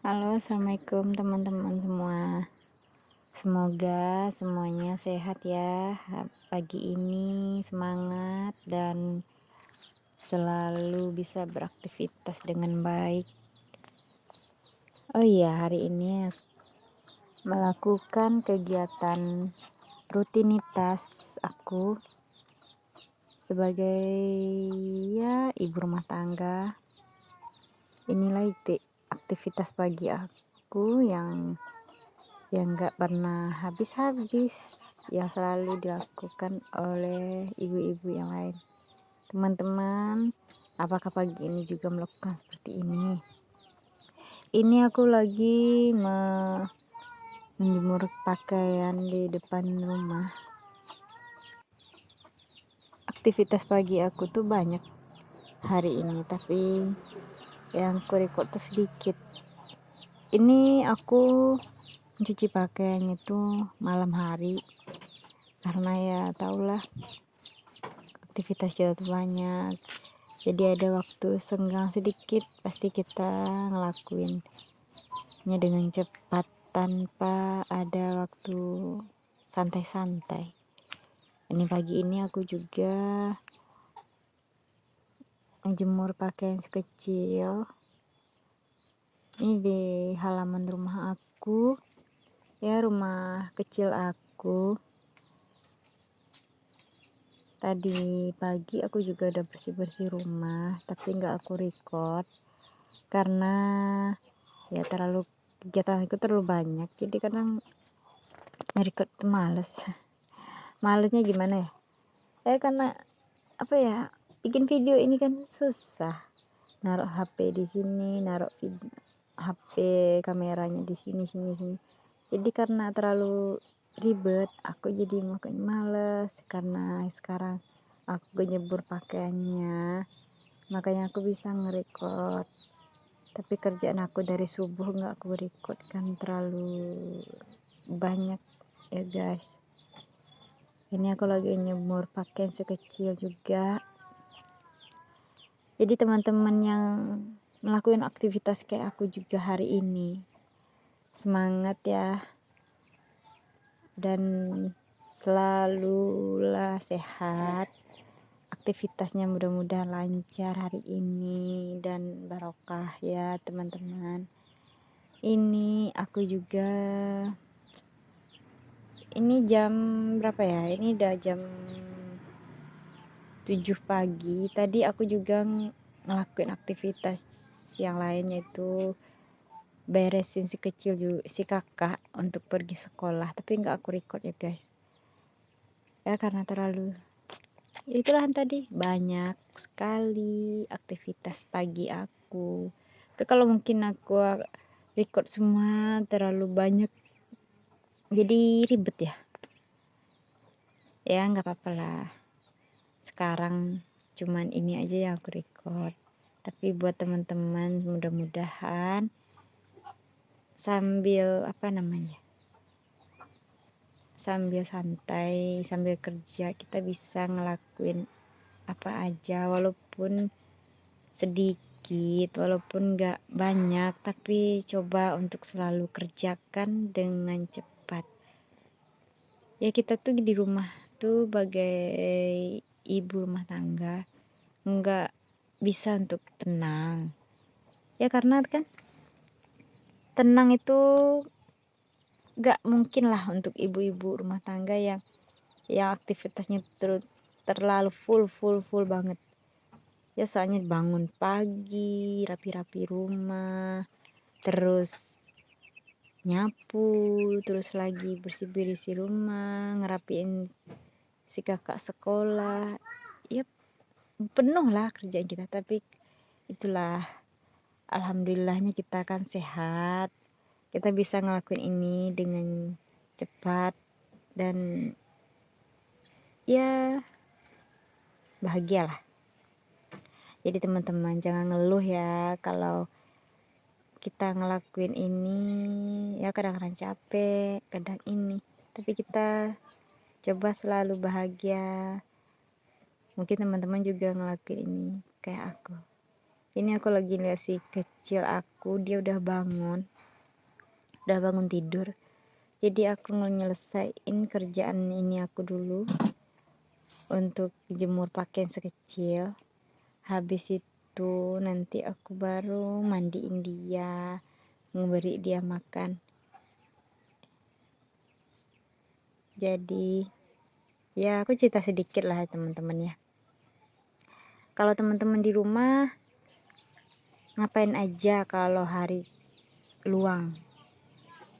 Halo, assalamualaikum teman-teman semua. Semoga semuanya sehat ya. Pagi ini semangat dan selalu bisa beraktivitas dengan baik. Oh iya, hari ini melakukan kegiatan rutinitas aku sebagai ibu rumah tangga. Inilah aktivitas pagi aku yang gak pernah habis-habis, yang selalu dilakukan oleh ibu-ibu yang lain. Teman-teman, apakah pagi ini juga melakukan seperti ini? Ini aku lagi menjemur pakaian di depan rumah. Aktivitas pagi aku tuh banyak hari ini, tapi yang aku record tuh sedikit. Ini aku mencuci pakaiannya tuh malam hari, karena ya tahulah aktivitas kita tuh banyak, jadi ada waktu senggang sedikit pasti kita ngelakuinnya dengan cepat tanpa ada waktu santai-santai. Ini pagi ini aku juga menjemur pakaian sekecil ini di halaman rumah aku ya, rumah kecil aku. Tadi pagi aku juga udah bersih-bersih rumah, tapi nggak aku record karena ya kegiatan aku terlalu banyak, jadi kadang nge-record tuh malesnya gimana karena apa ya, bikin video ini kan susah, naruh HP di sini, naruh HP kameranya di sini, jadi karena terlalu ribet aku jadi makanya males. Karena sekarang aku nyebur pakaiannya, makanya aku bisa nge-record, tapi kerjaan aku dari subuh nggak aku record kan terlalu banyak ya guys. Ini aku lagi nyemur pakaian sekecil juga, jadi teman-teman yang melakukan aktivitas kayak aku juga hari ini semangat ya, dan selalulah sehat, aktivitasnya mudah-mudahan lancar hari ini dan barokah ya teman-teman. Ini aku juga, ini jam berapa ya, ini udah jam 7 pagi. Tadi aku juga ngelakuin aktivitas yang lain, yaitu beresin si kakak untuk pergi sekolah, tapi nggak aku record ya guys ya, karena terlalu itulah tadi banyak sekali aktivitas pagi aku. Tapi kalau mungkin aku record semua terlalu banyak jadi ribet ya nggak apa-apa lah, sekarang cuman ini aja yang aku record. Tapi buat teman-teman mudah-mudahan sambil sambil santai, sambil kerja kita bisa ngelakuin apa aja, walaupun sedikit, walaupun nggak banyak, tapi coba untuk selalu kerjakan dengan cepat ya. Kita tuh di rumah tuh sebagai ibu rumah tangga nggak bisa untuk tenang ya, karena kan tenang itu nggak mungkin lah untuk ibu-ibu rumah tangga yang aktivitasnya terlalu full banget ya. Soalnya bangun pagi, rapi-rapi rumah, terus nyapu, terus lagi bersih-bersih rumah, ngerapiin si kakak sekolah ya, penuh lah kerjaan kita. Tapi itulah, alhamdulillahnya kita kan sehat, kita bisa ngelakuin ini dengan cepat dan ya bahagialah. Jadi teman-teman jangan ngeluh ya kalau kita ngelakuin ini ya, kadang-kadang capek, kadang ini, tapi kita coba selalu bahagia. Mungkin teman-teman juga ngelakuin ini kayak aku. Ini aku lagi lihat si kecil aku, dia udah bangun tidur. Jadi aku nyelesain kerjaan ini aku dulu untuk jemur pakaian sekecil. Habis itu nanti aku baru mandiin dia, memberi dia makan. Jadi ya aku cerita sedikit lah teman-teman ya. Kalau teman-teman di rumah ngapain aja kalau hari luang?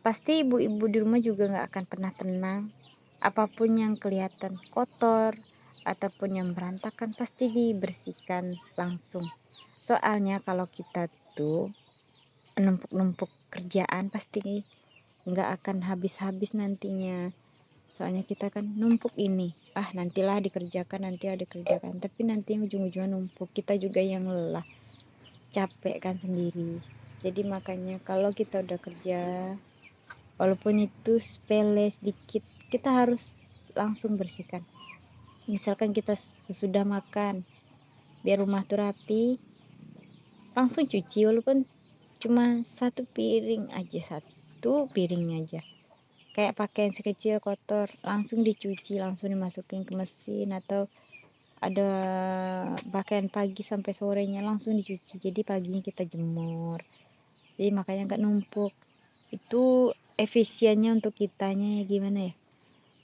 Pasti ibu-ibu di rumah juga nggak akan pernah tenang. Apapun yang kelihatan kotor ataupun yang berantakan pasti dibersihkan langsung. Soalnya kalau kita tuh numpuk-numpuk kerjaan pasti nggak akan habis-habis nantinya. Soalnya kita kan numpuk ini, nantilah dikerjakan, tapi nanti ujung-ujungnya numpuk, kita juga yang lelah, capek kan sendiri. Jadi makanya kalau kita udah kerja, walaupun itu sepele sedikit, kita harus langsung bersihkan. Misalkan kita sesudah makan, biar rumah tuh rapi, langsung cuci, walaupun cuma satu piring aja, kayak pakaian sekecil kotor langsung dicuci, langsung dimasukin ke mesin, atau ada pakaian pagi sampai sorenya langsung dicuci, jadi paginya kita jemur. Jadi makanya nggak numpuk. Itu efisiennya untuk kitanya ya, gimana ya,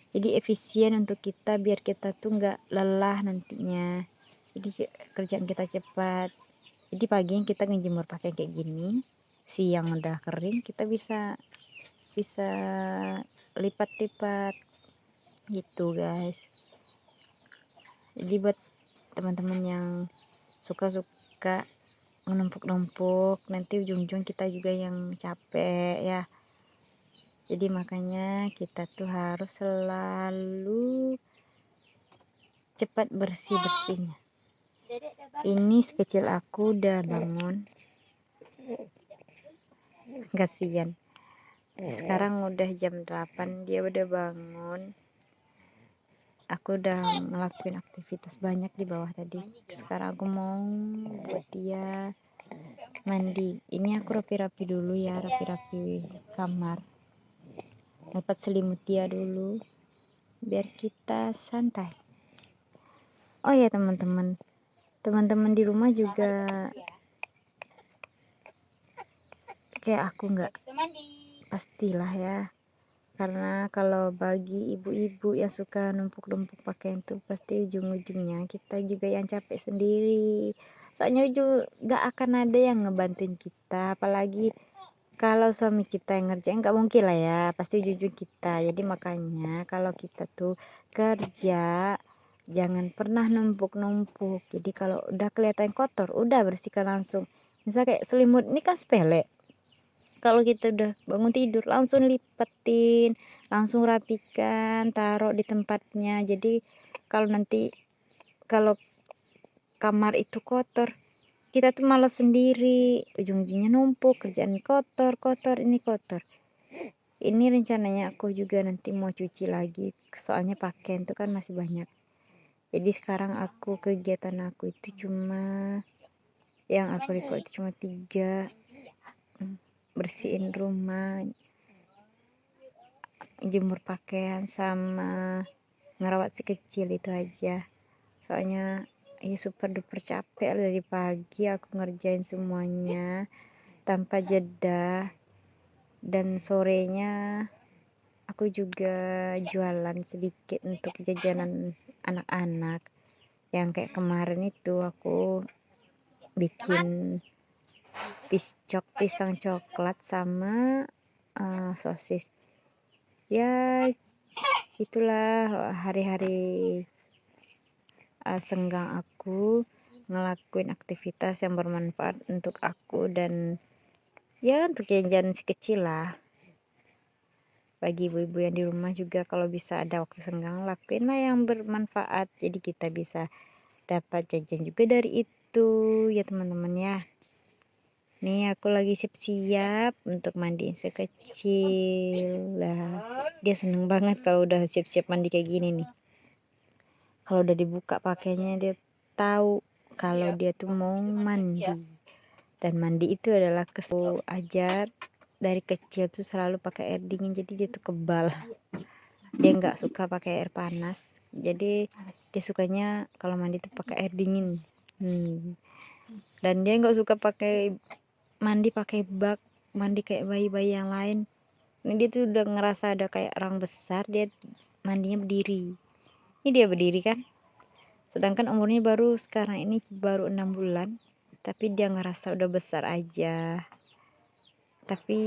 jadi efisien untuk kita biar kita tuh nggak lelah nantinya, jadi kerjaan kita cepat. Jadi paginya kita ngejemur pakaian kayak gini, siang udah kering, kita bisa bisa lipat-lipat gitu guys. Jadi buat teman-teman yang suka-suka menumpuk-numpuk, nanti ujung-ujung kita juga yang capek ya. Jadi makanya kita tuh harus selalu cepat bersih-bersihnya. Ini sekecil aku udah bangun, kasihan. Sekarang udah jam 8, dia udah bangun. Aku udah ngelakuin aktivitas banyak di bawah tadi. Sekarang aku mau buat dia mandi. Ini aku rapi-rapi dulu ya, rapi-rapi kamar. Dapat selimut dia dulu biar kita santai. Oh ya teman-teman di rumah juga kayak aku nggak pastilah ya, karena kalau bagi ibu-ibu yang suka numpuk-numpuk pakaian tuh pasti ujung-ujungnya kita juga yang capek sendiri. Soalnya nggak akan ada yang ngebantuin kita, apalagi kalau suami kita yang ngerjain, nggak mungkin lah ya, pasti ujung-ujung kita. Jadi makanya kalau kita tuh kerja jangan pernah numpuk-numpuk. Jadi kalau udah kelihatan kotor, udah bersihkan langsung. Misal kayak selimut ini kan sepele, kalau kita udah bangun tidur langsung lipetin, langsung rapikan, taruh di tempatnya. Jadi kalau kamar itu kotor, kita tuh malas sendiri, ujung-ujungnya numpuk, kerjaan kotor, ini kotor. Ini rencananya aku juga nanti mau cuci lagi, soalnya pakaian tuh kan masih banyak. Jadi sekarang kegiatan aku itu cuma yang aku record cuma 3, bersihin rumah, jemur pakaian, sama ngerawat si kecil, itu aja. Soalnya ya super duper capek, dari pagi aku ngerjain semuanya tanpa jeda, dan sorenya aku juga jualan sedikit untuk jajanan anak-anak. Yang kayak kemarin itu aku bikin pisang coklat sama sosis. Ya itulah hari-hari senggang aku ngelakuin aktivitas yang bermanfaat untuk aku, dan ya untuk jajan si kecil lah. Bagi ibu-ibu yang di rumah juga kalau bisa ada waktu senggang, lakuin lah yang bermanfaat, jadi kita bisa dapat jajan juga dari itu ya teman-teman ya. Nih aku lagi siap-siap untuk mandiin si kecil lah. Dia seneng banget kalau udah siap-siap mandi kayak gini nih. Kalau udah dibuka pakainya dia tahu kalau dia tuh mau mandi. Dan mandi itu adalah ajar dari kecil tuh selalu pakai air dingin, jadi dia tuh kebal. Dia nggak suka pakai air panas, jadi dia sukanya kalau mandi tuh pakai air dingin. Dan dia nggak suka mandi pakai bak, mandi kayak bayi-bayi yang lain. Ini dia tuh udah ngerasa ada kayak orang besar, dia mandinya berdiri. Ini dia berdiri kan, sedangkan umurnya sekarang ini baru 6 bulan, tapi dia ngerasa udah besar aja. Tapi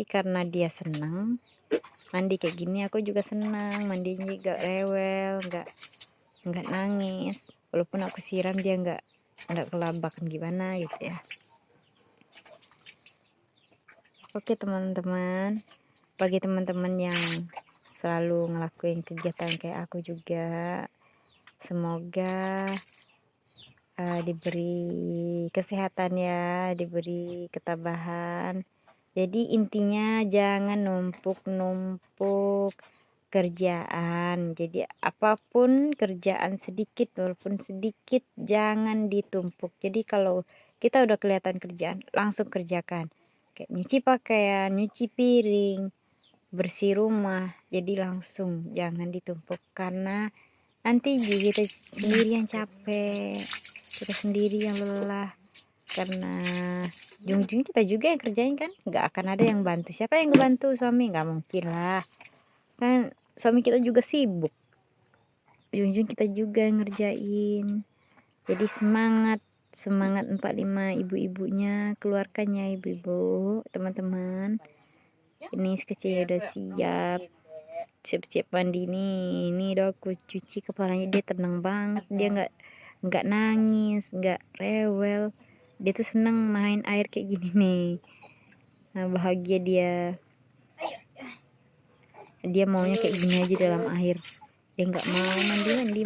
karena dia senang mandi kayak gini, aku juga senang mandinya, gak rewel, nggak nangis. Walaupun aku siram dia nggak kelabakan gimana gitu ya. Oke teman-teman, bagi teman-teman yang selalu ngelakuin kegiatan kayak aku juga, semoga diberi kesehatan ya, diberi ketabahan. Jadi intinya jangan numpuk-numpuk kerjaan. Jadi apapun kerjaan sedikit, walaupun sedikit, jangan ditumpuk. Jadi kalau kita udah kelihatan kerjaan, langsung kerjakan. Kayak nyuci pakaian, nyuci piring, bersih rumah, jadi langsung, jangan ditumpuk, karena nanti juga kita sendiri yang capek, kita sendiri yang lelah, karena ujung-ujungnya kita juga yang kerjain kan, nggak akan ada yang bantu. Siapa yang ngebantu? Suami? Nggak mungkin lah kan, suami kita juga sibuk, ujung-ujung kita juga yang ngerjain. Jadi semangat 45 ibu-ibunya, keluarkannya ibu-ibu, teman-teman. Ini sekecilnya udah siap-siap mandi nih. Ini udah aku cuci kepalanya, dia tenang banget, dia nggak nangis, nggak rewel, dia tuh seneng main air kayak gini nih. Nah, bahagia dia maunya kayak gini aja dalam air, dia nggak mau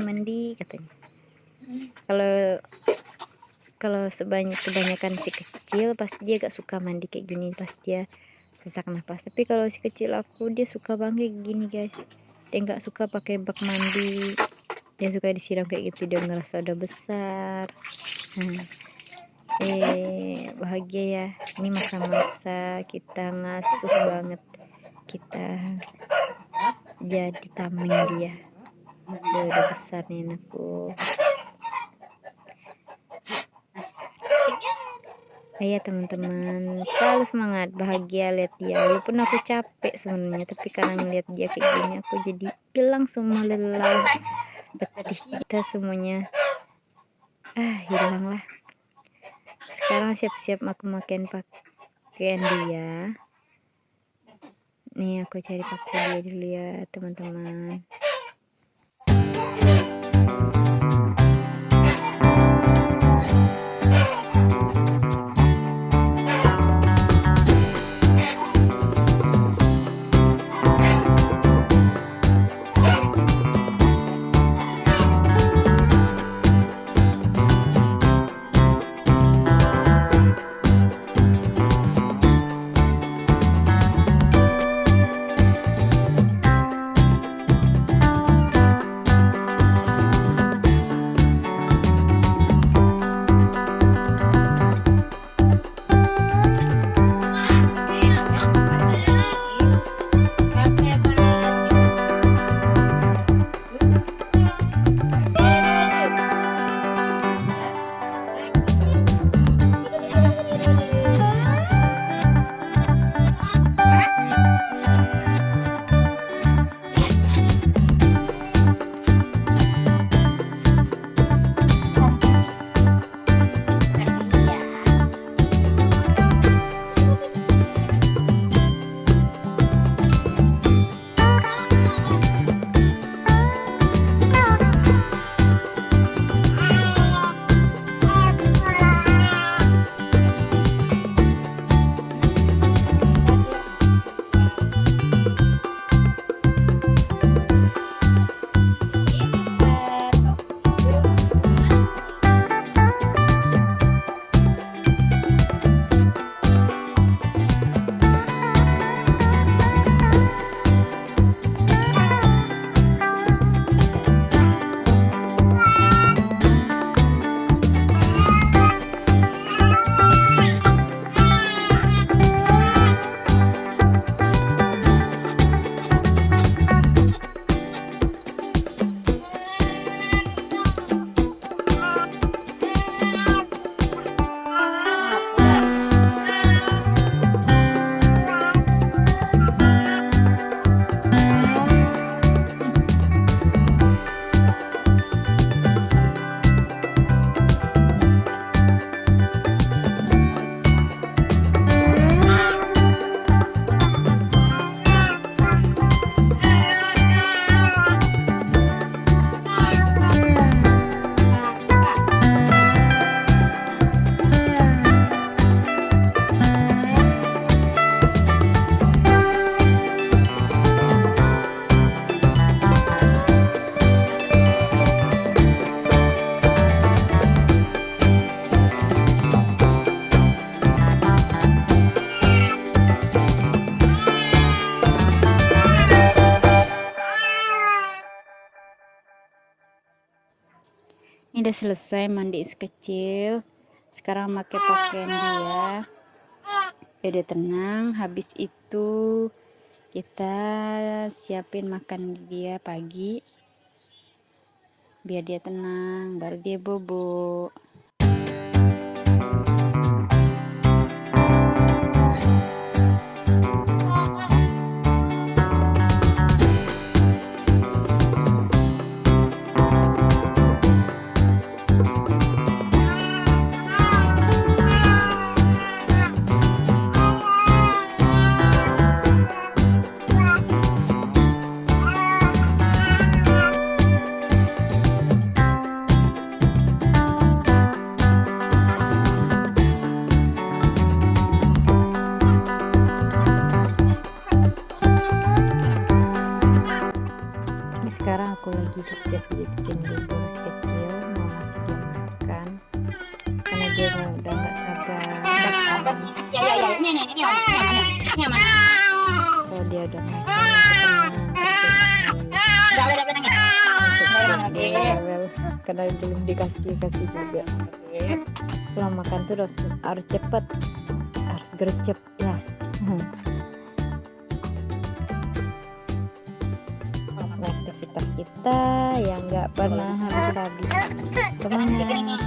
mandi katanya. Kalau kebanyakan si kecil pasti dia gak suka mandi kayak gini, pasti dia sesak nafas. Tapi kalau si kecil aku, dia suka banget kayak gini guys, dia nggak suka pakai bak mandi, dia suka disiram kayak gitu, dia ngerasa udah besar. Bahagia ya, ini masa-masa kita ngasuh banget, kita jadi tameng dia. Dia udah besar nih anakku. Ayo teman-teman, selalu semangat, bahagia lihat dia. Walaupun aku capek sebenarnya, tapi karena ngeliat dia kayak gini, aku jadi hilang semua lelah, letih kita semuanya hilang lah. Sekarang siap-siap aku makan pakaian dia. Nih aku cari pakaian dia dulu ya teman-teman. udah selesai mandi kecil, sekarang pakai pakaian dia. Udah tenang. Habis itu kita siapin makan dia pagi biar dia tenang, baru dia bobo. Sekarang aku lagi siap-siap bikin bubur kecil, mau ngasih dia makan karena dia udah nggak sabar. Kalau dia udah makan aku tenang, karena belum dikasih juga. Kalau makan tuh harus cepet, harus gercep ya. Aktivitas kita yang nggak pernah habis semangat.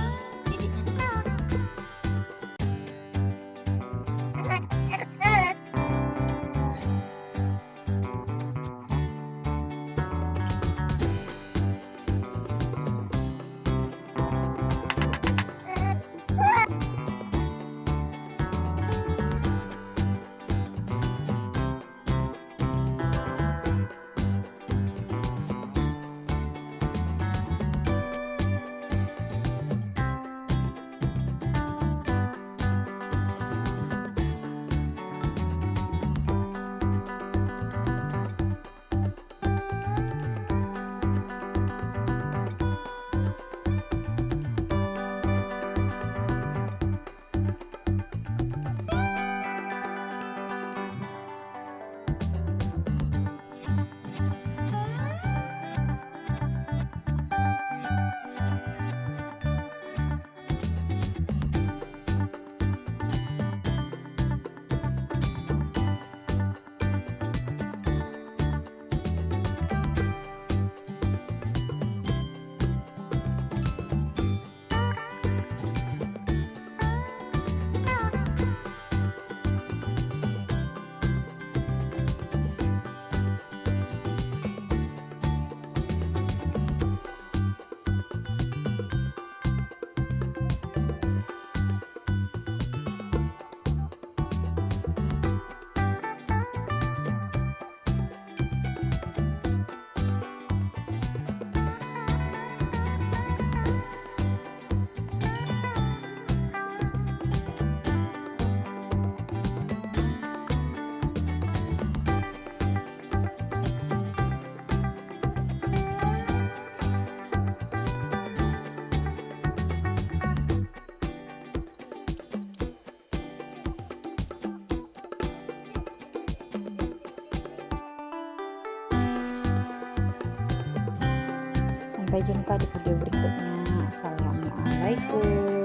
Sampai jumpa di video berikutnya. Assalamualaikum.